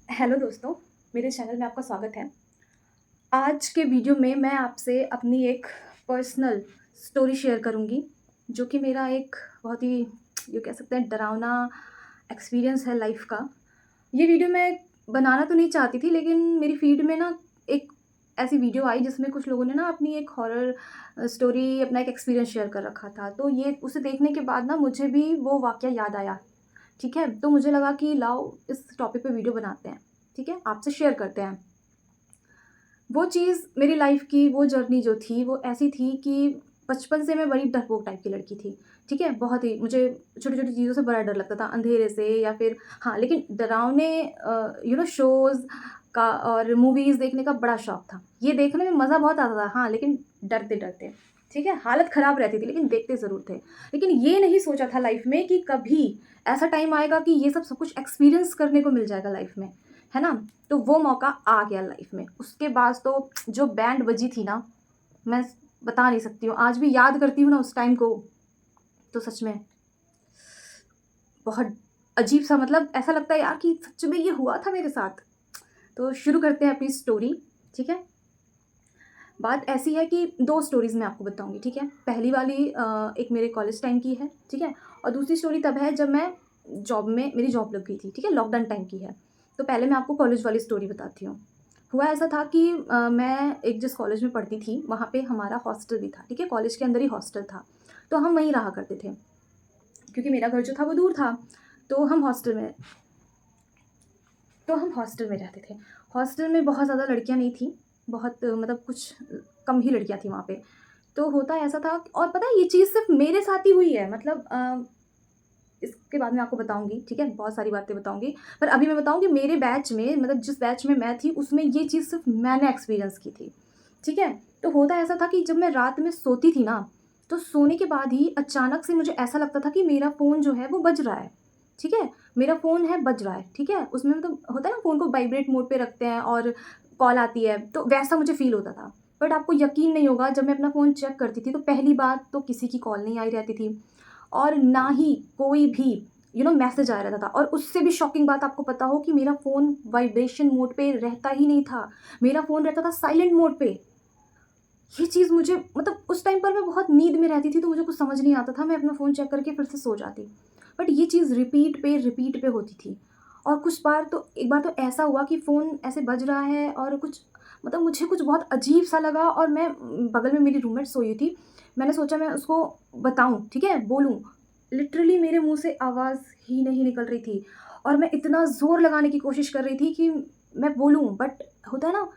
Hello दोस्तों, मेरे channel में आपका स्वागत है। आज के वीडियो में मैं आपसे अपनी एक पर्सनल स्टोरी शेयर करूँगी, जो कि मेरा एक बहुत ही ये कह सकते हैं डरावना एक्सपीरियंस है लाइफ़ का। ये वीडियो मैं बनाना तो नहीं चाहती थी, लेकिन मेरी फ़ीड में ना एक ऐसी वीडियो आई जिसमें कुछ लोगों ने ना अपनी एक हॉरर स्टोरी, अपना एक एक्सपीरियंस शेयर कर रखा था। तो ये उसे देखने के बाद ना मुझे भी वो वाक़या याद आया। ठीक है? तो मुझे लगा कि लाओ इस टॉपिक पे वीडियो बनाते हैं, ठीक है? आपसे शेयर करते हैं। वो चीज़ मेरी लाइफ़ की वो जर्नी जो थी वो ऐसी थी कि बचपन से मैं बड़ी डरपोक टाइप की लड़की थी, ठीक है? बहुत ही मुझे छोटी-छोटी चीज़ों से बड़ा डर लगता था, अंधेरे से या फिर हाँ, लेकिन डरावने शोज़ का और मूवीज़ देखने का बड़ा शौक था। ये देखने में मज़ा बहुत आता था, हाँ, लेकिन डरते-डरते, ठीक है? हालत ख़राब रहती थी लेकिन देखते ज़रूर थे। लेकिन ये नहीं सोचा था लाइफ़ में कि कभी ऐसा टाइम आएगा कि ये सब कुछ एक्सपीरियंस करने को मिल जाएगा लाइफ़ में, है ना? तो वो मौका आ गया लाइफ़ में। उसके बाद तो जो बैंड बजी थी ना, मैं बता नहीं सकती हूँ। आज भी याद करती हूँ ना उस टाइम को, तो सच में बहुत अजीब-सा, मतलब ऐसा लगता है यार कि सच में ये हुआ था मेरे साथ। तो शुरू करते हैं अपनी स्टोरी, ठीक है? बात ऐसी है कि 2 स्टोरीज़ मैं आपको बताऊँगी, ठीक है? पहली वाली एक मेरे कॉलेज टाइम की है, ठीक है? और दूसरी स्टोरी तब है जब मैं जॉब में मेरी जॉब लग गई थी, ठीक है? लॉकडाउन टाइम की है। तो पहले मैं आपको कॉलेज वाली स्टोरी बताती हूँ। हुआ ऐसा था कि मैं एक जिस कॉलेज में पढ़ती थी, वहाँ पे हमारा हॉस्टल भी था, ठीक है? कॉलेज के अंदर ही हॉस्टल था। तो हम वहीं रहा करते थे, क्योंकि मेरा घर जो था वो दूर था। तो हम हॉस्टल में तो हम हॉस्टल में रहते थे। हॉस्टल में बहुत ज़्यादा लड़कियाँ नहीं थीं, बहुत मतलब कुछ कम ही लड़कियाँ थीं वहाँ पे। तो होता ऐसा था, और पता है ये चीज़ सिर्फ़ मेरे साथ ही हुई है, मतलब इसके बाद मैं आपको बताऊँगी, ठीक है? बहुत सारी बातें बताऊँगी। पर अभी मैं बताऊँ कि मेरे बैच में, मतलब जिस बैच में मैं थी उसमें ये चीज़ सिर्फ़ मैंने एक्सपीरियंस की थी, ठीक है? तो होता ऐसा था कि जब मैं रात में सोती थी ना, तो सोने के बाद ही अचानक से मुझे ऐसा लगता था कि मेरा फ़ोन जो है वो बज रहा है, ठीक है? मेरा फ़ोन है बज रहा है, ठीक है? उसमें मतलब होता है ना, फ़ोन को वाइब्रेट मोड पे रखते हैं और कॉल आती है, तो वैसा मुझे फ़ील होता था। बट आपको यकीन नहीं होगा, जब मैं अपना फ़ोन चेक करती थी तो पहली बात तो किसी की कॉल नहीं आई रहती थी, और ना ही कोई भी मैसेज आ रहता था। और उससे भी शॉकिंग बात आपको पता हो कि मेरा फ़ोन वाइब्रेशन मोड पे रहता ही नहीं था। मेरा फ़ोन रहता था साइलेंट मोड पे। ये चीज़ मुझे, मतलब उस टाइम पर मैं बहुत नींद में रहती थी तो मुझे कुछ समझ नहीं आता था, मैं अपना फ़ोन चेक करके फिर से सो जाती। बट ये चीज़ रिपीट पे होती थी। और कुछ बार तो, एक बार तो ऐसा हुआ कि फ़ोन ऐसे बज रहा है और कुछ, मतलब मुझे कुछ बहुत अजीब-सा लगा, और मैं बगल में मेरी रूममेट सोई हुई थी। मैंने सोचा मैं उसको बताऊँ, ठीक है? बोलूँ। लिटरली मेरे मुँह से आवाज़ ही नहीं निकल रही थी, और मैं इतना ज़ोर लगाने की कोशिश कर रही थी कि मैं बोलूँ, बट होता है ना,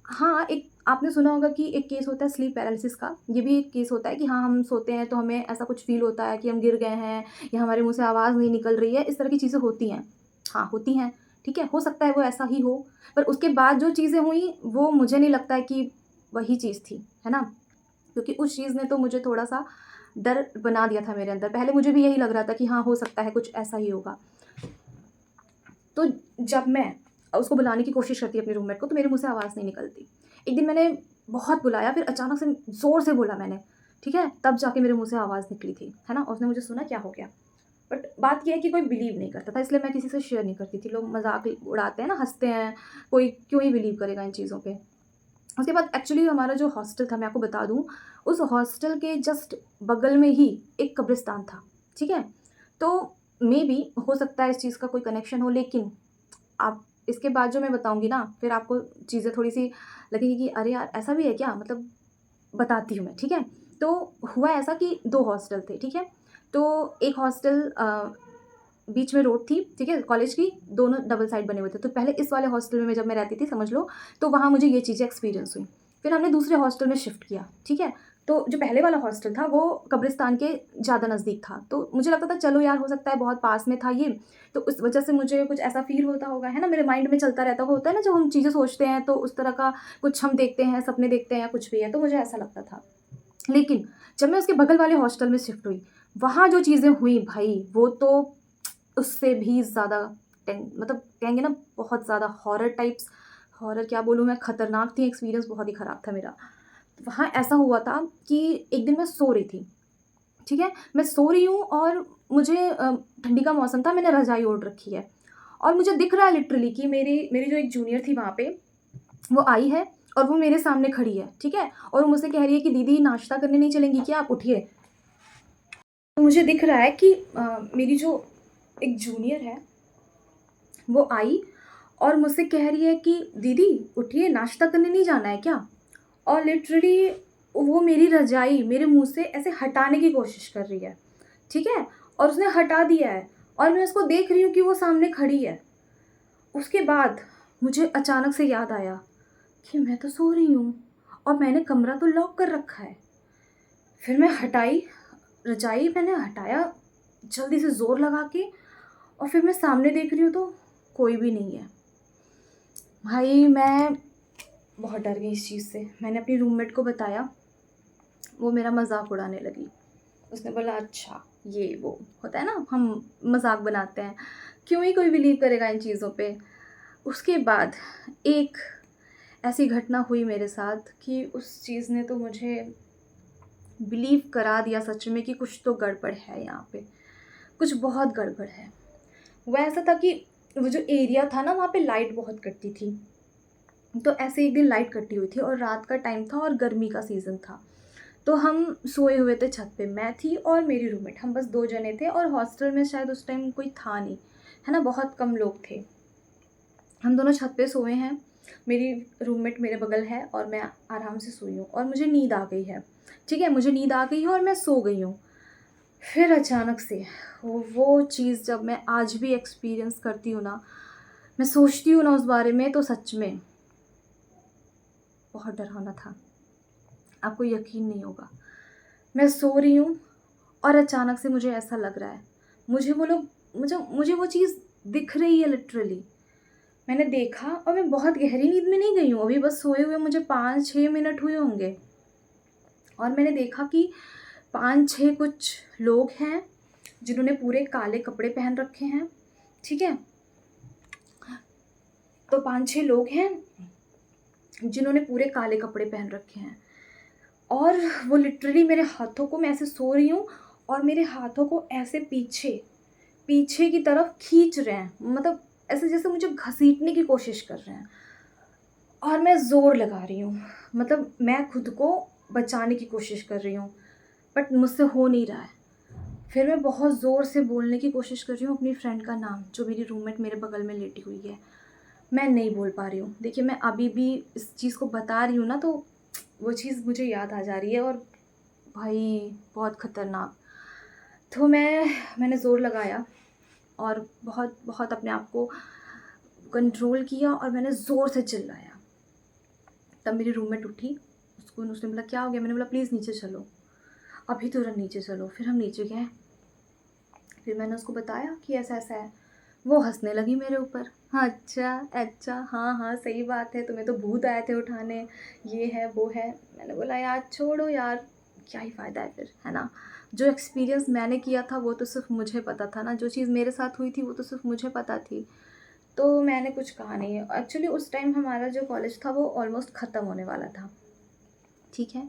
हाँ, एक आपने सुना होगा कि एक केस होता है स्लीप पैरालिसिस का। ये भी एक केस होता है कि हाँ, हम सोते हैं तो हमें ऐसा कुछ फ़ील होता है कि हम गिर गए हैं, या हमारे मुँह से आवाज़ नहीं निकल रही है, इस तरह की चीज़ें होती हैं। हाँ, होती हैं, ठीक है? हो सकता है वो ऐसा ही हो, पर उसके बाद जो चीज़ें हुईं वो मुझे नहीं लगता है कि वही चीज़ थी, है ना? क्योंकि उस चीज़ ने तो मुझे थोड़ा-सा डर बना दिया था मेरे अंदर। पहले मुझे भी यही लग रहा था कि हाँ, हो सकता है कुछ ऐसा ही होगा। तो जब मैं उसको बुलाने की कोशिश करती अपनी रूममेट को, तो मेरे मुँह से आवाज़ नहीं निकलती। एक दिन मैंने बहुत बुलाया, फिर अचानक से ज़ोर से बोला मैंने, ठीक है? तब जाके मेरे मुँह से आवाज़ निकली थी, है ना? और उसने मुझे सुना, क्या हो गया? बट बात ये है कि कोई बिलीव नहीं करता था, इसलिए मैं किसी से शेयर नहीं करती थी। लोग मज़ाक उड़ाते हैं ना, हँसते हैं, कोई क्यों ही बिलीव करेगा इन चीज़ों पे। उसके बाद एक्चुअली हमारा जो हॉस्टल था, मैं आपको बता दूँ, उस हॉस्टल के जस्ट बगल में ही एक कब्रिस्तान था, ठीक है? तो मेबी हो सकता है इस चीज़ का कोई कनेक्शन हो, लेकिन आप इसके बाद जो मैं बताऊँगी ना, फिर आपको चीज़ें थोड़ी-सी लगेगी कि अरे यार! ऐसा भी है क्या? मतलब बताती हूँ मैं, ठीक है? तो हुआ ऐसा कि 2 हॉस्टल थे, ठीक है? तो एक हॉस्टल बीच में रोड थी, ठीक है? कॉलेज की, दोनों डबल साइड बने हुए थे। तो पहले इस वाले हॉस्टल में जब मैं रहती थी, समझ लो, तो वहाँ मुझे ये चीज़ें एक्सपीरियंस हुई। फिर हमने दूसरे हॉस्टल में शिफ्ट किया, ठीक है? तो जो पहले वाला हॉस्टल था वो कब्रिस्तान के ज़्यादा नज़दीक था। तो मुझे लगता था चलो यार, हो सकता है बहुत पास में था ये, तो उस वज़ह से मुझे कुछ ऐसा फ़ील होता होगा, है ना? मेरे माइंड में चलता रहता होता है ना, जब हम चीज़ें सोचते हैं तो उस तरह का कुछ हम देखते हैं, सपने देखते हैं, कुछ भी है, तो मुझे ऐसा लगता था। लेकिन जब मैं उसके बगल वाले हॉस्टल में शिफ्ट हुई, वहाँ जो चीज़ें हुई भाई, वो तो उससे भी ज़्यादा मतलब कहेंगे ना, बहुत ज़्यादा हॉरर टाइप्स, हॉरर क्या बोलूँ मैं, खतरनाक थी, एक्सपीरियंस बहुत ही ख़राब था मेरा। वहाँ ऐसा हुआ था कि एक दिन मैं सो रही थी, ठीक है? मैं सो रही हूँ और मुझे ठंडी का मौसम था, मैंने रज़ाई ओढ़ रखी है, और मुझे दिख रहा है लिटरली कि मेरी मेरी जो एक जूनियर थी वहाँ पे, वो आई है और वो मेरे सामने खड़ी है, ठीक है, और वो मुझसे कह रही है कि दीदी नाश्ता करने नहीं चलेंगी क्या, आप उठिए। तो मुझे दिख रहा है कि मेरी जो एक जूनियर है वो आई और मुझसे कह रही है कि दीदी उठिए, नाश्ता करने नहीं जाना है क्या। और लिटरली वो मेरी रज़ाई मेरे मुँह से ऐसे हटाने की कोशिश कर रही है, ठीक है, और उसने हटा दिया है और मैं उसको देख रही हूँ कि वो सामने खड़ी है। उसके बाद मुझे अचानक से याद आया कि मैं तो सो रही हूँ और मैंने कमरा तो लॉक कर रखा है। फिर मैं हटाई, रज़ाई मैंने हटाया जल्दी से ज़ोर लगा के, और फिर मैं सामने देख रही हूँ तो कोई भी नहीं है। भाई मैं बहुत डर गई इस चीज़ से। मैंने अपनी रूममेट को बताया, वो मेरा मज़ाक उड़ाने लगी। उसने बोला अच्छा ये वो होता है ना, हम मज़ाक बनाते हैं, क्यों ही कोई बिलीव करेगा इन चीज़ों पे। उसके बाद एक ऐसी घटना हुई मेरे साथ कि उस चीज़ ने तो मुझे बिलीव करा दिया सच में कि कुछ तो गड़बड़ है यहाँ पे, कुछ बहुत गड़बड़ है। वो ऐसा था कि वो जो एरिया था ना वहाँ पे लाइट बहुत कटती थी। तो ऐसे एक दिन लाइट कटी हुई थी और रात का टाइम था और गर्मी का सीज़न था। तो हम सोए हुए थे छत पे, मैं थी और मेरी रूममेट, हम बस 2 जने थे और हॉस्टल में शायद उस टाइम कोई था नहीं, है ना, बहुत कम लोग थे। हम दोनों छत पे सोए हैं, मेरी रूममेट मेरे बगल है और मैं आराम से सोई हूँ और मुझे नींद आ गई है, ठीक है, मुझे नींद आ गई है और मैं सो गई हूँ। फिर अचानक से वो चीज़ जब मैं आज भी एक्सपीरियंस करती हूँ ना, मैं सोचती हूँ ना उस बारे में, तो सच में बहुत डरावना था, आपको यकीन नहीं होगा। मैं सो रही हूँ और अचानक से मुझे ऐसा लग रहा है, मुझे वो चीज़ दिख रही है लिटरली। मैंने देखा और मैं बहुत गहरी नींद में नहीं गई हूँ, अभी बस सोए हुए मुझे 5-6 मिनट हुए होंगे और मैंने देखा कि 5-6 कुछ लोग हैं जिन्होंने पूरे काले कपड़े पहन रखे हैं, ठीक है। तो 5-6 लोग हैं जिन्होंने पूरे काले कपड़े पहन रखे हैं और वो लिटरली मेरे हाथों को, मैं ऐसे सो रही हूँ और मेरे हाथों को ऐसे पीछे पीछे की तरफ खींच रहे हैं, मतलब ऐसे जैसे मुझे घसीटने की कोशिश कर रहे हैं और मैं ज़ोर लगा रही हूँ, मतलब मैं खुद को बचाने की कोशिश कर रही हूँ बट मुझसे हो नहीं रहा है। फिर मैं बहुत ज़ोर से बोलने की कोशिश कर रही हूँ अपनी फ्रेंड का नाम, जो मेरी रूममेट मेरे बगल में लेटी हुई है, मैं नहीं बोल पा रही हूँ। देखिए मैं अभी भी इस चीज़ को बता रही हूँ ना तो वो चीज़ मुझे याद आ जा रही है और भाई बहुत ख़तरनाक। तो मैंने ज़ोर लगाया और बहुत बहुत अपने आप को कंट्रोल किया और मैंने ज़ोर से चिल्लाया। तब मेरी रूममेट उठी, उसने बोला क्या हो गया? मैंने बोला प्लीज़ नीचे चलो, अभी तुरंत नीचे चलो। फिर हम नीचे गए, फिर मैंने उसको बताया कि ऐसा-ऐसा है। वो हँसने लगी मेरे ऊपर। हाँ, अच्छा, हाँ, हाँ, सही बात है, तुम्हें तो भूत आए थे उठाने, ये है, वो है। मैंने बोला यार छोड़ो यार, क्या ही फ़ायदा है फिर, है ना? जो एक्सपीरियंस मैंने किया था वो तो सिर्फ़ मुझे पता था ना, जो चीज़ मेरे साथ हुई थी वो तो सिर्फ़ मुझे पता थी। तो मैंने कुछ कहा नहीं। एक्चुअली उस टाइम हमारा जो कॉलेज था वो ऑलमोस्ट ख़त्म होने वाला था, ठीक है?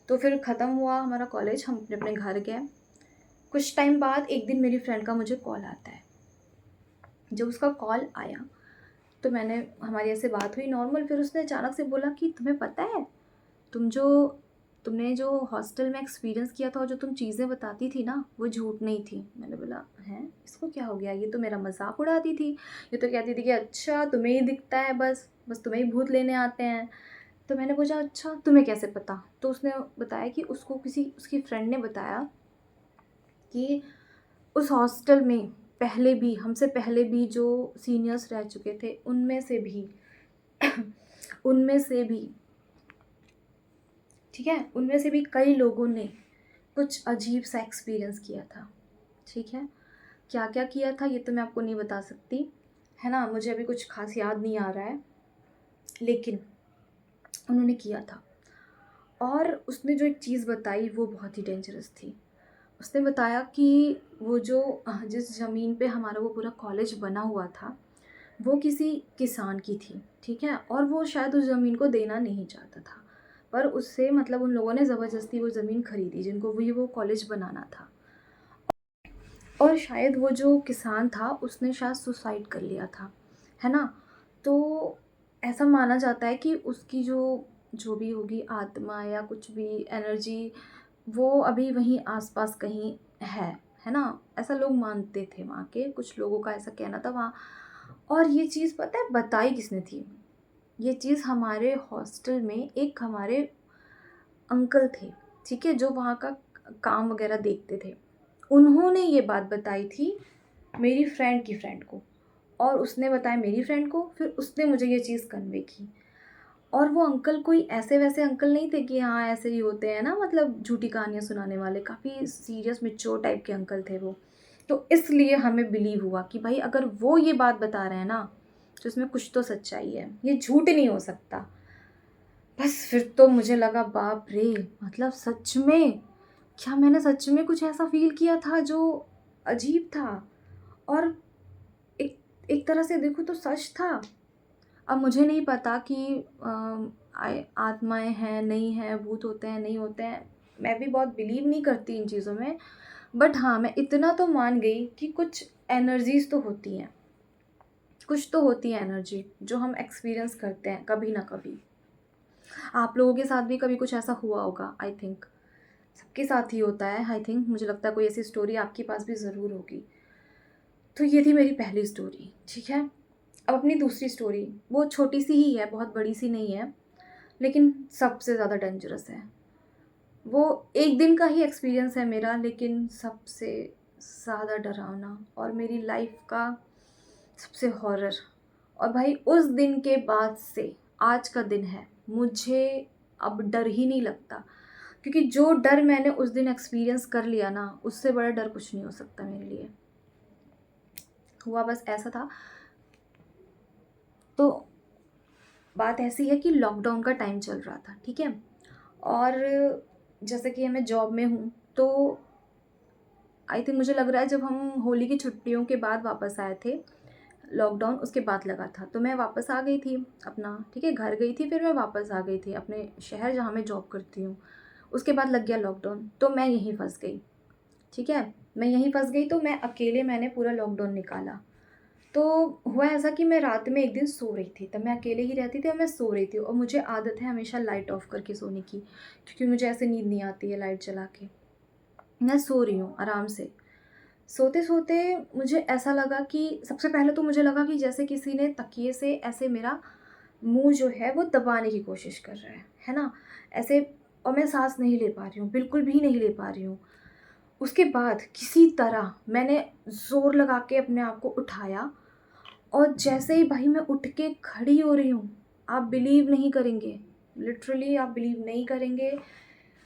तो फिर ख़त्म हुआ हमारा कॉलेज, हम अपने-अपने घर गए। कुछ टाइम बाद एक दिन मेरी फ्रेंड का मुझे कॉल आता है। जब उसका कॉल आया तो हमारी ऐसे बात हुई नॉर्मल, फिर उसने अचानक से बोला कि तुम्हें पता है, तुमने जो हॉस्टल में एक्सपीरियंस किया था और जो तुम चीज़ें बताती थी ना वो झूठ नहीं थी। मैंने बोला हैं, इसको क्या हो गया, ये तो मेरा मजाक उड़ाती थी, ये तो कहती थी कि अच्छा तुम्हें ही दिखता है, बस बस तुम्हें ही भूत लेने आते हैं। तो मैंने पूछा अच्छा तुम्हें कैसे पता? तो उसने बताया कि उसको किसी उसकी फ्रेंड ने बताया कि उस हॉस्टल में हमसे पहले भी जो सीनियर्स रह चुके थे उनमें से भी, ठीक है, उनमें से भी कई लोगों ने कुछ अजीब सा एक्सपीरियंस किया था, ठीक है। क्या क्या किया था ये तो मैं आपको नहीं बता सकती, है ना, मुझे अभी कुछ खास याद नहीं आ रहा है, लेकिन उन्होंने किया था। और उसने जो एक चीज़ बताई वो बहुत ही डेंजरस थी। उसने बताया कि वो जो जिस ज़मीन पे हमारा वो पूरा कॉलेज बना हुआ था वो किसी किसान की थी, ठीक है, और वो शायद उस ज़मीन को देना नहीं चाहता था, पर उससे उन लोगों ने ज़बरदस्ती वो ज़मीन खरीदी जिनको वो कॉलेज बनाना था। और शायद वो जो किसान था उसने शायद सुसाइड कर लिया था, है ना? तो ऐसा माना जाता है कि उसकी जो जो भी होगी आत्मा या कुछ भी एनर्जी, वो अभी वहीं आस-पास कहीं है ना? ऐसा लोग मानते थे वहाँ के, कुछ लोगों का ऐसा कहना था वहाँ। और ये चीज़ पता है बताई किसने थी? ये चीज़ हमारे हॉस्टल में एक हमारे अंकल थे, ठीक है? जो वहाँ का काम वग़ैरह देखते थे। उन्होंने ये बात बताई थी मेरी फ्रेंड की फ्रेंड को, और उसने बताया मेरी फ्रेंड को, फिर उसने मुझे ये चीज़ कन्वे की। और वो अंकल कोई ऐसे-वैसे अंकल नहीं थे कि हाँ, ऐसे ही होते हैं ना, मतलब झूठी कहानियाँ सुनाने वाले, काफ़ी सीरियस मैच्योर टाइप के अंकल थे वो। तो इसलिए हमें बिलीव हुआ कि भाई अगर वो ये बात बता रहे हैं ना, तो इसमें कुछ तो सच्चाई है, ये झूठ नहीं हो सकता। बस फिर तो मुझे लगा बाप रे! मतलब सच में, क्या मैंने सच में कुछ ऐसा फ़ील किया था जो अजीब था, और एक एक तरह से देखूँ तो सच था। अब मुझे नहीं पता कि आत्माएँ हैं, नहीं हैं, भूत होते हैं, नहीं होते हैं। मैं भी बहुत बिलीव नहीं करती इन चीज़ों में। बट हाँ, मैं इतना तो मान गई कि कुछ एनर्जीज़ तो होती हैं। कुछ तो होती है एनर्जी जो हम एक्सपीरियंस करते हैं कभी ना कभी। आप लोगों के साथ भी कभी कुछ ऐसा हुआ होगा, आई थिंक। सबके साथ ही होता है आई थिंक, मुझे लगता है कोई ऐसी स्टोरी आपके पास भी ज़रूर होगी। तो ये थी मेरी पहली स्टोरी, ठीक है? अब अपनी दूसरी स्टोरी, वो छोटी-सी ही है, बहुत बड़ी-सी नहीं है, लेकिन सबसे ज़्यादा डेंजरस है। वो एक दिन का ही एक्सपीरियंस है मेरा, लेकिन सबसे ज़्यादा डरावना और मेरी लाइफ़ का सबसे हॉरर। और भाई उस दिन के बाद से आज का दिन है, मुझे अब डर ही नहीं लगता, क्योंकि जो डर मैंने उस दिन एक्सपीरियंस कर लिया ना, उससे बड़ा डर कुछ नहीं हो सकता मेरे लिए। हुआ बस ऐसा था, तो बात ऐसी है कि लॉकडाउन का टाइम चल रहा था, ठीक है? और जैसे कि मैं जॉब में हूँ, तो आई थिंक मुझे लग रहा है जब हम होली की छुट्टियों के बाद वापस आए थे, लॉकडाउन उसके बाद लगा था, तो मैं वापस आ गई थी अपना, ठीक है? घर गई थी, फिर मैं वापस आ गई थी अपने शहर जहाँ मैं जॉब करती हूँ। उसके बाद लग गया लॉकडाउन, तो मैं यहीं फँस गई, ठीक है? मैं यहीं फँस गई, तो मैं अकेले मैंने पूरा लॉकडाउन निकाला। तो हुआ ऐसा कि मैं रात में एक दिन सो रही थी, तब मैं अकेले ही रहती थी और मैं सो रही थी, और मुझे आदत है हमेशा लाइट ऑफ़ करके सोने की, क्योंकि मुझे ऐसे नींद नहीं आती है लाइट जला के। मैं सो रही हूँ आराम से। सोते-सोते मुझे ऐसा लगा कि सबसे पहले तो मुझे लगा कि जैसे किसी ने तकिए से ऐसे मेरा मुँह जो है वो दबाने की कोशिश कर रहा है ना? ऐसे, और मैं साँस नहीं ले पा रही हूँ, बिल्कुल भी नहीं ले पा रही हूँ। उसके बाद किसी तरह मैंने ज़ोर लगा के अपने आप को उठाया, और जैसे ही भाई मैं उठ के खड़ी हो रही हूँ, आप बिलीव नहीं करेंगे, लिटरली आप बिलीव नहीं करेंगे,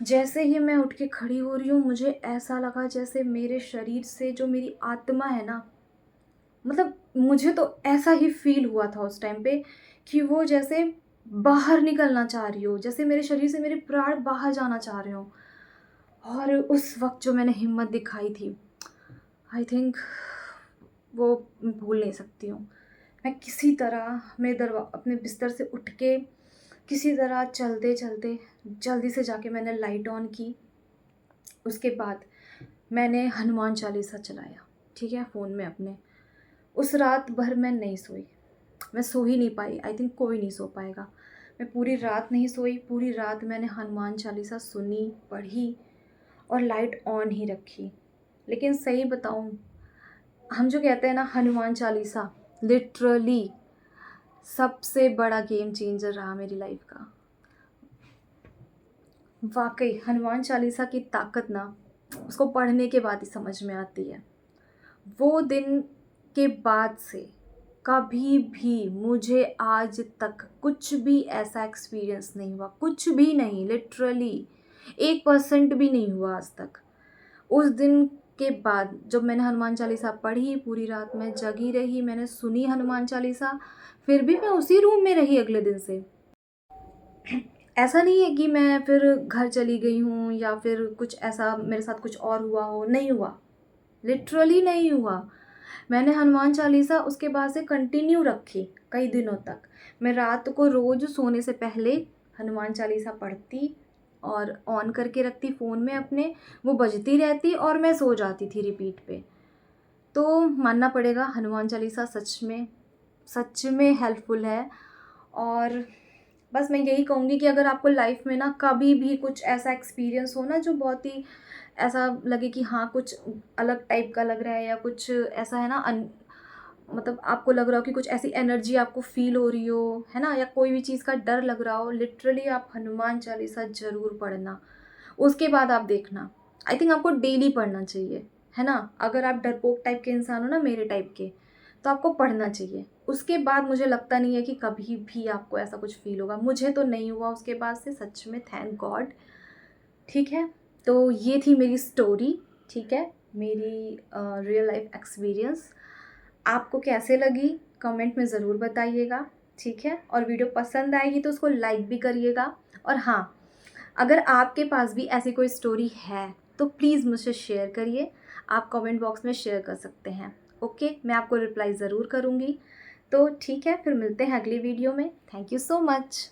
जैसे ही मैं उठ के खड़ी हो रही हूँ, मुझे ऐसा लगा जैसे मेरे शरीर से जो मेरी आत्मा है ना, मतलब मुझे तो ऐसा ही फ़ील हुआ था उस टाइम पे कि वो जैसे बाहर निकलना चाह रही हो, जैसे मेरे शरीर से मेरे प्राण बाहर जाना चाह रहे हों। और उस वक़्त जो मैंने हिम्मत दिखाई थी, आई थिंक वो मैं भूल नहीं सकती हूँ। मैं किसी तरह अपने बिस्तर से उठ के किसी तरह चलते-चलते जल्दी से जाके मैंने लाइट ऑन की। उसके बाद मैंने हनुमान चालीसा चलाया, ठीक है? फ़ोन में अपने। उस रात भर मैं नहीं सोई। मैं सो ही नहीं पाई, आई थिंक कोई नहीं सो पाएगा। मैं पूरी रात नहीं सोई, पूरी रात मैंने हनुमान चालीसा सुनी, पढ़ी और लाइट ऑन ही रखी। लेकिन सही बताऊँ, हम जो कहते हैं ना हनुमान चालीसा, लिटरली सबसे बड़ा गेम चेंजर रहा मेरी लाइफ़ का। वाक़ई हनुमान चालीसा की ताकत ना उसको पढ़ने के बाद ही समझ में आती है। वो दिन के बाद से कभी भी मुझे आज तक कुछ भी ऐसा एक्सपीरियंस नहीं हुआ, कुछ भी नहीं, लिटरली 1% भी नहीं हुआ आज तक। उस दिन के बाद जब मैंने हनुमान चालीसा पढ़ी, पूरी रात मैं जगी रही, मैंने सुनी हनुमान चालीसा, फिर भी मैं उसी रूम में रही अगले दिन से। ऐसा नहीं है कि मैं फिर घर चली गई हूँ या फिर कुछ ऐसा मेरे साथ कुछ और हुआ हो, नहीं हुआ, लिटरली नहीं हुआ। मैंने हनुमान चालीसा उसके बाद से कंटिन्यू रखी कई दिनों तक। मैं रात को रोज़ सोने से पहले हनुमान चालीसा पढ़ती और ऑन करके रखती फ़ोन में अपने, वो बजती रहती और मैं सो जाती थी रिपीट पे। तो मानना पड़ेगा हनुमान चालीसा सच में हेल्पफुल है। और बस मैं यही कहूँगी कि अगर आपको लाइफ में ना कभी भी कुछ ऐसा एक्सपीरियंस हो ना जो बहुत ही ऐसा लगे कि हाँ कुछ अलग टाइप का लग रहा है, या कुछ ऐसा है ना मतलब आपको लग रहा हो कि कुछ ऐसी एनर्जी आपको फील हो रही हो, है ना, या कोई भी चीज़ का डर लग रहा हो, लिटरली आप हनुमान चालीसा ज़रूर पढ़ना। उसके बाद आप देखना, आई थिंक आपको डेली पढ़ना चाहिए, है ना। अगर आप डरपोक टाइप के इंसान हो ना, मेरे टाइप के, तो आपको पढ़ना चाहिए। उसके बाद मुझे लगता नहीं है कि कभी भी आपको ऐसा कुछ फ़ील होगा। मुझे तो नहीं हुआ उसके बाद से, सच में थैंक गॉड। ठीक है, तो ये थी मेरी स्टोरी, ठीक है, मेरी रियल लाइफ एक्सपीरियंस। आपको कैसे लगी कमेंट में ज़रूर बताइएगा, ठीक है। और वीडियो पसंद आएगी तो उसको लाइक भी करिएगा। और हाँ, अगर आपके पास भी ऐसी कोई स्टोरी है तो प्लीज़ मुझसे शेयर करिए। आप कमेंट बॉक्स में शेयर कर सकते हैं, ओके। मैं आपको रिप्लाई ज़रूर करूँगी। तो ठीक है, फिर मिलते हैं अगली वीडियो में। Thank you so much.